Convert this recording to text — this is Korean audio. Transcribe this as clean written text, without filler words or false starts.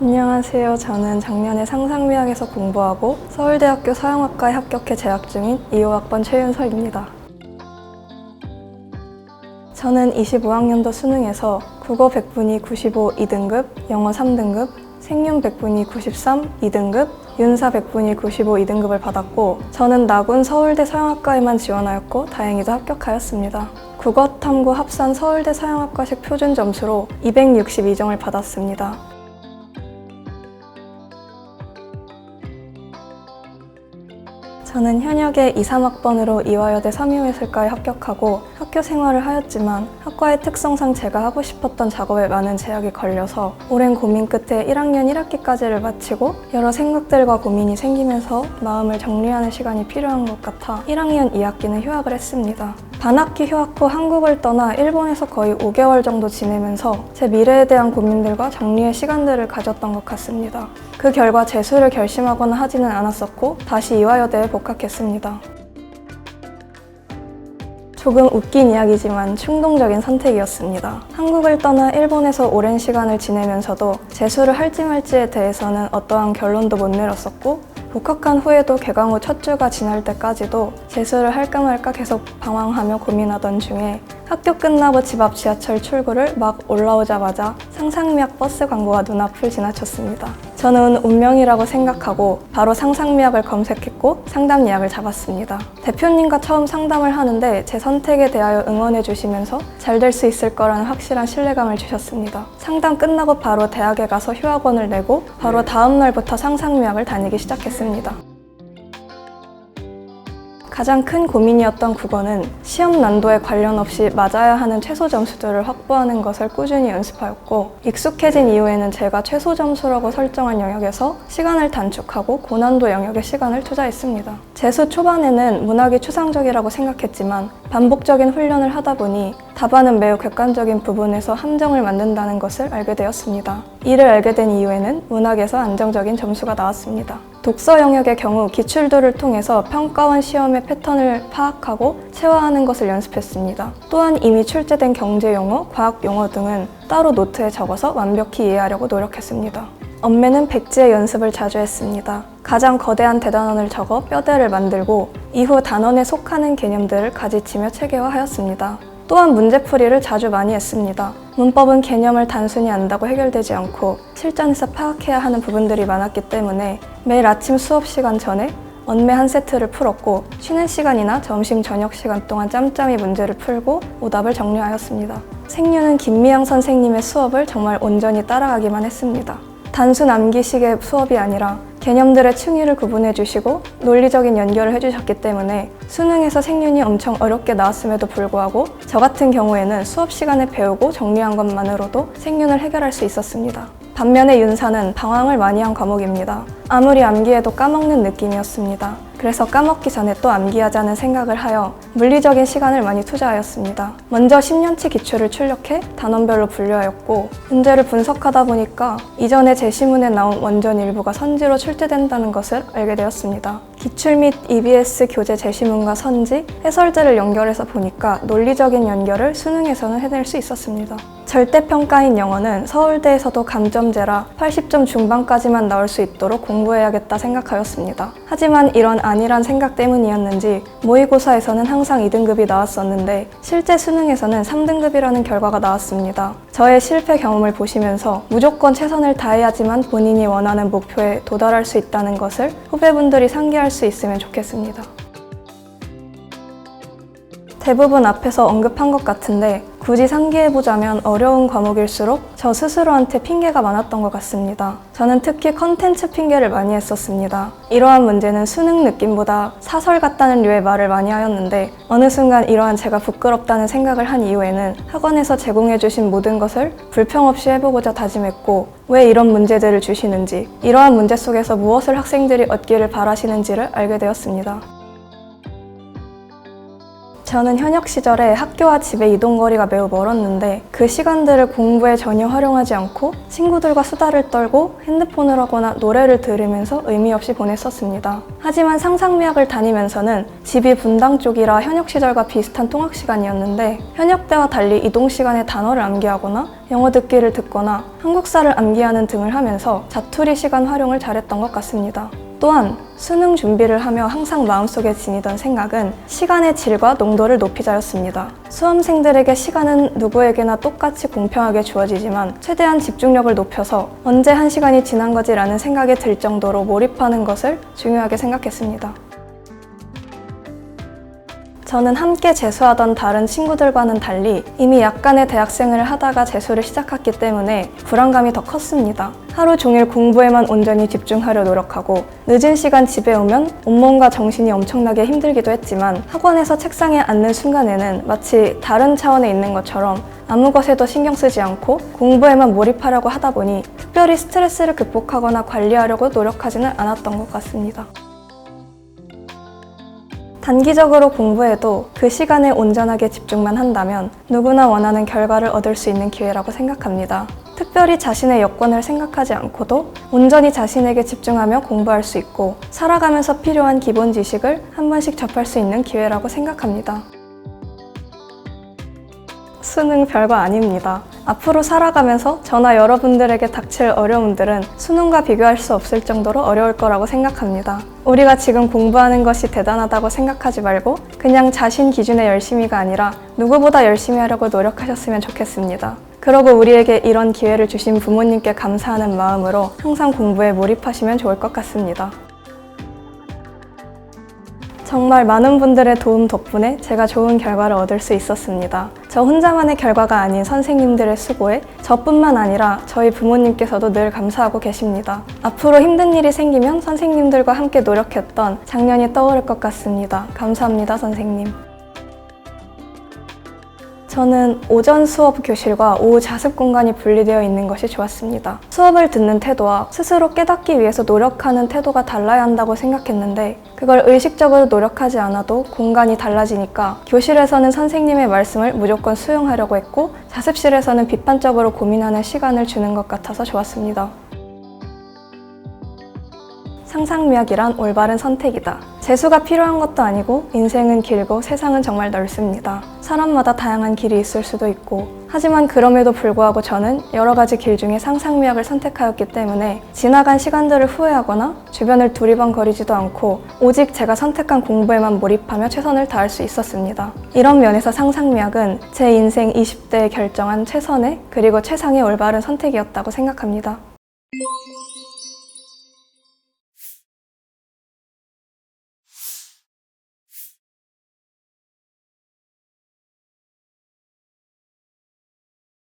안녕하세요. 저는 작년에 상상미학에서 공부하고 서울대학교 서영학과에 합격해 재학 중인 2호학번 최윤서입니다. 저는 25학년도 수능에서 국어 100분위 95 2등급, 영어 3등급, 생윤 100분위 93 2등급, 윤사 100분위 95 2등급을 받았고 저는 나군 서울대 서영학과에만 지원하였고 다행히도 합격하였습니다. 국어탐구 합산 서울대 서영학과식 표준 점수로 262점을 받았습니다. 저는 현역의 2, 3학번으로 이화여대 삼위호예술과에 합격하고 학교 생활을 하였지만 학과의 특성상 제가 하고 싶었던 작업에 많은 제약이 걸려서 오랜 고민 끝에 1학년 1학기까지를 마치고 여러 생각들과 고민이 생기면서 마음을 정리하는 시간이 필요한 것 같아 1학년 2학기는 휴학을 했습니다. 반학기 휴학 후 한국을 떠나 일본에서 거의 5개월 정도 지내면서 제 미래에 대한 고민들과 정리의 시간들을 가졌던 것 같습니다. 그 결과 재수를 결심하거나 하지는 않았었고 다시 이화여대에 복학했습니다. 조금 웃긴 이야기지만 충동적인 선택이었습니다. 한국을 떠나 일본에서 오랜 시간을 지내면서도 재수를 할지 말지에 대해서는 어떠한 결론도 못 내렸었고 복학한 후에도 개강 후 첫 주가 지날 때까지도 재수를 할까 말까 계속 방황하며 고민하던 중에 학교 끝나고 집 앞 지하철 출구를 막 올라오자마자 상상미학 버스 광고가 눈앞을 지나쳤습니다. 저는 운명이라고 생각하고 바로 상상미학을 검색했고 상담 예약을 잡았습니다. 대표님과 처음 상담을 하는데 제 선택에 대하여 응원해 주시면서 잘 될 수 있을 거라는 확실한 신뢰감을 주셨습니다. 상담 끝나고 바로 대학에 가서 휴학원을 내고 바로 다음 날부터 상상미학을 다니기 시작했습니다. 가장 큰 고민이었던 국어는 시험 난도에 관련 없이 맞아야 하는 최소 점수들을 확보하는 것을 꾸준히 연습하였고 익숙해진 이후에는 제가 최소 점수라고 설정한 영역에서 시간을 단축하고 고난도 영역에 시간을 투자했습니다. 재수 초반에는 문학이 추상적이라고 생각했지만 반복적인 훈련을 하다 보니 답안은 매우 객관적인 부분에서 함정을 만든다는 것을 알게 되었습니다. 이를 알게 된 이후에는 문학에서 안정적인 점수가 나왔습니다. 독서 영역의 경우 기출도를 통해서 평가원 시험의 패턴을 파악하고 체화하는 것을 연습했습니다. 또한 이미 출제된 경제 용어, 과학 용어 등은 따로 노트에 적어서 완벽히 이해하려고 노력했습니다. 언매는 백지의 연습을 자주 했습니다. 가장 거대한 대단원을 적어 뼈대를 만들고 이후 단원에 속하는 개념들을 가지치며 체계화하였습니다. 또한 문제풀이를 자주 많이 했습니다. 문법은 개념을 단순히 안다고 해결되지 않고 실전에서 파악해야 하는 부분들이 많았기 때문에 매일 아침 수업 시간 전에 언매 한 세트를 풀었고 쉬는 시간이나 점심 저녁 시간 동안 짬짬이 문제를 풀고 오답을 정리하였습니다. 생윤은 김미영 선생님의 수업을 정말 온전히 따라가기만 했습니다. 단순 암기식의 수업이 아니라 개념들의 층위를 구분해 주시고 논리적인 연결을 해주셨기 때문에 수능에서 생윤이 엄청 어렵게 나왔음에도 불구하고 저 같은 경우에는 수업 시간에 배우고 정리한 것만으로도 생윤을 해결할 수 있었습니다. 반면에 윤사는 방황을 많이 한 과목입니다. 아무리 암기해도 까먹는 느낌이었습니다. 그래서 까먹기 전에 또 암기하자는 생각을 하여 물리적인 시간을 많이 투자하였습니다. 먼저 10년치 기출을 출력해 단원별로 분류하였고 문제를 분석하다 보니까 이전에 제시문에 나온 원전 일부가 선지로 출제된다는 것을 알게 되었습니다. 기출 및 EBS 교재 제시문과 선지, 해설제를 연결해서 보니까 논리적인 연결을 수능에서는 해낼 수 있었습니다. 절대평가인 영어는 서울대에서도 감점제라 80점 중반까지만 나올 수 있도록 공부해야겠다 생각하였습니다. 하지만 이런 안일한 생각 때문이었는지 모의고사에서는 항상 2등급이 나왔었는데 실제 수능에서는 3등급이라는 결과가 나왔습니다. 저의 실패 경험을 보시면서 무조건 최선을 다해야지만 본인이 원하는 목표에 도달할 수 있다는 것을 후배분들이 상기할 수 있으면 좋겠습니다. 대부분 앞에서 언급한 것 같은데 굳이 상기해보자면 어려운 과목일수록 저 스스로한테 핑계가 많았던 것 같습니다. 저는 특히 컨텐츠 핑계를 많이 했었습니다. 이러한 문제는 수능 느낌보다 사설 같다는 류의 말을 많이 하였는데 어느 순간 이러한 제가 부끄럽다는 생각을 한 이후에는 학원에서 제공해주신 모든 것을 불평 없이 해보고자 다짐했고 왜 이런 문제들을 주시는지 이러한 문제 속에서 무엇을 학생들이 얻기를 바라시는지를 알게 되었습니다. 저는 현역 시절에 학교와 집의 이동 거리가 매우 멀었는데 그 시간들을 공부에 전혀 활용하지 않고 친구들과 수다를 떨고 핸드폰을 하거나 노래를 들으면서 의미 없이 보냈었습니다. 하지만 상상미학을 다니면서는 집이 분당 쪽이라 현역 시절과 비슷한 통학 시간이었는데 현역 때와 달리 이동 시간에 단어를 암기하거나 영어 듣기를 듣거나 한국사를 암기하는 등을 하면서 자투리 시간 활용을 잘했던 것 같습니다. 또한 수능 준비를 하며 항상 마음속에 지니던 생각은 시간의 질과 농도를 높이자였습니다. 수험생들에게 시간은 누구에게나 똑같이 공평하게 주어지지만 최대한 집중력을 높여서 언제 한 시간이 지난 거지라는 생각이 들 정도로 몰입하는 것을 중요하게 생각했습니다. 저는 함께 재수하던 다른 친구들과는 달리 이미 약간의 대학생활을 하다가 재수를 시작했기 때문에 불안감이 더 컸습니다. 하루 종일 공부에만 온전히 집중하려 노력하고 늦은 시간 집에 오면 온몸과 정신이 엄청나게 힘들기도 했지만 학원에서 책상에 앉는 순간에는 마치 다른 차원에 있는 것처럼 아무 것에도 신경 쓰지 않고 공부에만 몰입하려고 하다 보니 특별히 스트레스를 극복하거나 관리하려고 노력하지는 않았던 것 같습니다. 단기적으로 공부해도 그 시간에 온전하게 집중만 한다면 누구나 원하는 결과를 얻을 수 있는 기회라고 생각합니다. 특별히 자신의 여건을 생각하지 않고도 온전히 자신에게 집중하며 공부할 수 있고 살아가면서 필요한 기본 지식을 한 번씩 접할 수 있는 기회라고 생각합니다. 수능 별거 아닙니다. 앞으로 살아가면서 저나 여러분들에게 닥칠 어려움들은 수능과 비교할 수 없을 정도로 어려울 거라고 생각합니다. 우리가 지금 공부하는 것이 대단하다고 생각하지 말고 그냥 자신 기준의 열심히가 아니라 누구보다 열심히 하려고 노력하셨으면 좋겠습니다. 그러고 우리에게 이런 기회를 주신 부모님께 감사하는 마음으로 항상 공부에 몰입하시면 좋을 것 같습니다. 정말 많은 분들의 도움 덕분에 제가 좋은 결과를 얻을 수 있었습니다. 저 혼자만의 결과가 아닌 선생님들의 수고에 저뿐만 아니라 저희 부모님께서도 늘 감사하고 계십니다. 앞으로 힘든 일이 생기면 선생님들과 함께 노력했던 작년이 떠오를 것 같습니다. 감사합니다, 선생님. 저는 오전 수업 교실과 오후 자습 공간이 분리되어 있는 것이 좋았습니다. 수업을 듣는 태도와 스스로 깨닫기 위해서 노력하는 태도가 달라야 한다고 생각했는데 그걸 의식적으로 노력하지 않아도 공간이 달라지니까 교실에서는 선생님의 말씀을 무조건 수용하려고 했고 자습실에서는 비판적으로 고민하는 시간을 주는 것 같아서 좋았습니다. 상상미학이란 올바른 선택이다. 재수가 필요한 것도 아니고 인생은 길고 세상은 정말 넓습니다. 사람마다 다양한 길이 있을 수도 있고 하지만 그럼에도 불구하고 저는 여러 가지 길 중에 상상미학을 선택하였기 때문에 지나간 시간들을 후회하거나 주변을 두리번거리지도 않고 오직 제가 선택한 공부에만 몰입하며 최선을 다할 수 있었습니다. 이런 면에서 상상미학은 제 인생 20대에 결정한 최선의 그리고 최상의 올바른 선택이었다고 생각합니다.